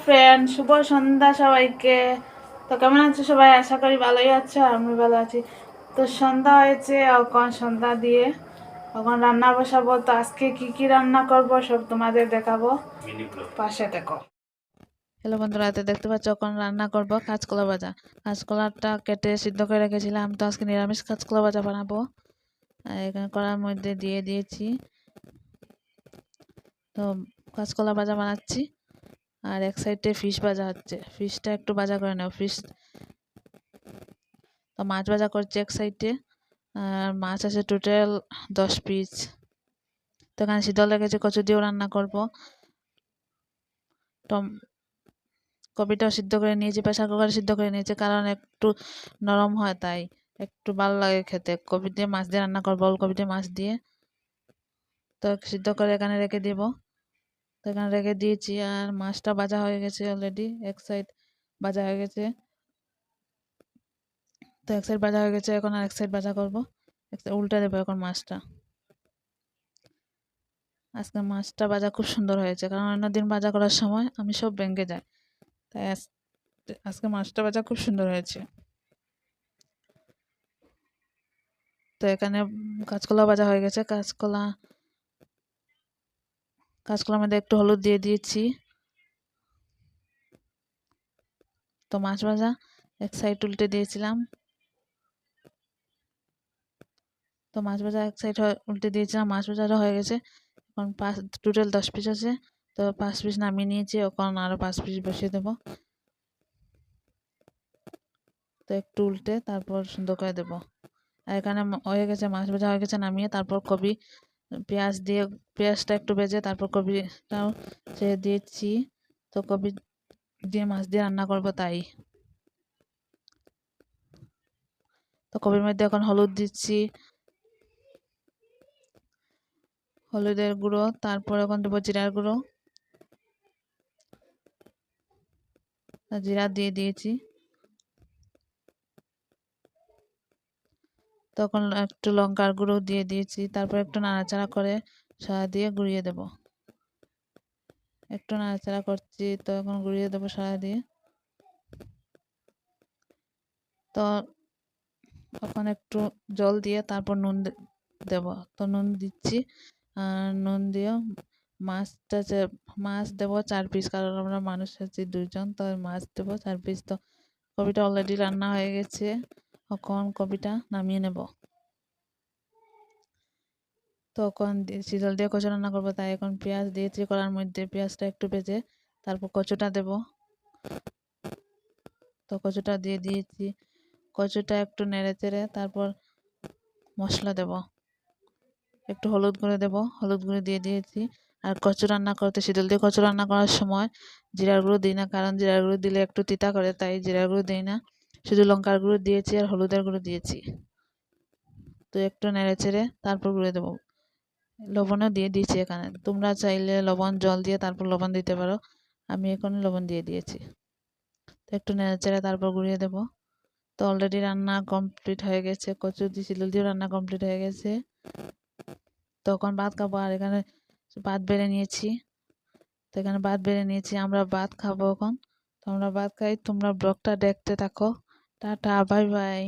Friend, শুভ সন্ধ্যা সবাইকে। তো কেমন আছো সবাই? আশা করি ভালোই আছো, আমি ভালো আছি। তো সন্ধ্যা হয়েছে, এখন সন্ধ্যা দিয়ে এখন রান্না বসাবো। তো আজকে কি কি রান্না করব সব তোমাদের দেখাবো, পাশে দেখো। হ্যালো বন্ধুরা, তো দেখতে পাচ্ছ এখন রান্না করব কাঁচকলা ভাজা। কাঁচকলাটা কেটে সিদ্ধ করে রেখেছিলাম, তো আজকে নিরামিষ কাঁচকলা ভাজা বানাবো। আর এখানে কড়ার মধ্যে দিয়ে দিয়েছি, তো কাঁচকলা ভাজা বানাচ্ছি। আর এক সাইডে ফিশ ভাজা হচ্ছে, ফিশটা একটু ভাজা করে নেব। ফিশ তো মাছ ভাজা করছি এক সাইডে। আর মাছ আছে টোটাল 10 পিস। তো এখানে সিদ্ধ লেগেছে, কচু দিয়েও রান্না করব। টম কপিটাও সিদ্ধ করে নিয়েছি, প্রেসার কুকারে সিদ্ধ করে নিয়েছি, কারণ একটু নরম হয়, তাই একটু ভালো লাগে খেতে। কপি দিয়ে মাছ দিয়ে রান্না করবো, ওলকপি দিয়ে মাছ দিয়ে। তো সিদ্ধ করে এখানে রেখে দেব। তো এখানে রেখে দিয়েছি। আর মাছটা ভাজা হয়ে গেছে অলরেডি, এক সাইড ভাজা হয়ে গেছে। তো এক সাইড ভাজা হয়ে গেছে, এখন আর এক সাইড ভাজা করবো। এক সাইড উল্টে দেবো এখন মাছটা। আজকে মাছটা ভাজা খুব সুন্দর হয়েছে, কারণ অন্যদিন ভাজা করার সময় আমি সব ভেঙে যায়, তাই আজকে মাছটা ভাজা খুব সুন্দর হয়েছে। তো এখানে কাঁচকলা ভাজা হয়ে গেছে। কাঁচকলার মধ্যে একটু হলুদ দিয়ে দিয়েছি। তো মাছ ভাজা এক সাইড উল্টে দিয়েছিলাম। তো মাছ ভাজা এক সাইড উল্টে দিয়েছিলাম, মাছ ভাজাটা হয়ে গেছে। এখন টোটাল 10 পিস আছে, তো 5 পিস নামিয়ে নিয়েছি, এখন আরও 5 পিস বসিয়ে দেবো। তো একটু উল্টে তারপর সুন্দর করে দেবো। আর এখানে হয়ে গেছে, মাছ ভাজা হয়ে গেছে, নামিয়ে তারপর কপি পেঁয়াজ দিয়ে, পেঁয়াজটা একটু ভেজে তারপর কপিটাও ছেড়ে দিয়েছি। তো কপি দিয়ে মাছ দিয়ে রান্না করবো, তাই। তো কপির মধ্যে এখন হলুদ দিচ্ছি, হলুদের গুঁড়ো, তারপর এখন দেবো জিরার গুঁড়ো। জিরা দিয়ে দিয়েছি। তখন একটু লঙ্কার গুঁড়ো দিয়ে দিয়েছি, তারপর একটু নাড়াচাড়া করে সারা দিয়ে গুঁড়িয়ে দেব। একটু নাড়াচাড়া করছি, তো এখন গুঁড়িয়ে দেবো সারা দিয়ে। তো এখন একটু জল দিয়ে তারপর নুন দেব। তো নুন দিচ্ছি, আর নুন দিয়ে মাছ দেবো 4 পিস, কারণ আমরা মানুষ আছি 2জন, তো মাছ দেবো 4 পিস। তো কপিটা অলরেডি রান্না হয়ে গেছে, এখন কপিটা নামিয়ে নেব। তখন শীতল দিয়ে কচু রান্না করবো, তাই এখন পেঁয়াজ দিয়েছি কড়ার মধ্যে। পেঁয়াজটা একটু ভেজে তারপর কচুটা দেব। তো কচুটা দিয়ে দিয়েছি, কচুটা একটু নেড়ে চেড়ে তারপর মশলা দেব। একটু হলুদ গুঁড়ো দেব, হলুদ গুঁড়ো দিয়ে দিয়েছি। আর কচু রান্না করতে, শীতল দিয়ে কচু রান্না করার সময় জিরার গুঁড়ো দিই না, কারণ জিরার গুঁড়ো দিলে একটু তিতা করে, তাই জিরার গুঁড়ো দিই না। শুধু লঙ্কার গুঁড়ো দিয়েছি আর হলুদের গুঁড়ো দিয়েছি। তো একটু নেড়ে চেড়ে তারপর গুঁড়ো দেবো। লবণও দিয়ে দিয়েছি এখানে, তোমরা চাইলে লবণ জল দিয়ে তারপর লবণ দিতে পারো, আমি এখন লবণ দিয়ে দিয়েছি। তো একটু নেড়ে চেড়ে তারপর গুঁড়িয়ে দেবো। তো অলরেডি রান্না কমপ্লিট হয়ে গেছে, কচু দিয়ে শীতল দিয়ে রান্না কমপ্লিট হয়ে গেছে। তখন ভাত খাবো, আর এখানে ভাত বেড়ে নিয়েছি। তো এখানে ভাত বেড়ে নিয়েছি, আমরা ভাত খাবো এখন। তো আমরা ভাত খাই, তোমরা ব্লগটা দেখতে থাকো। Tata, bye bye.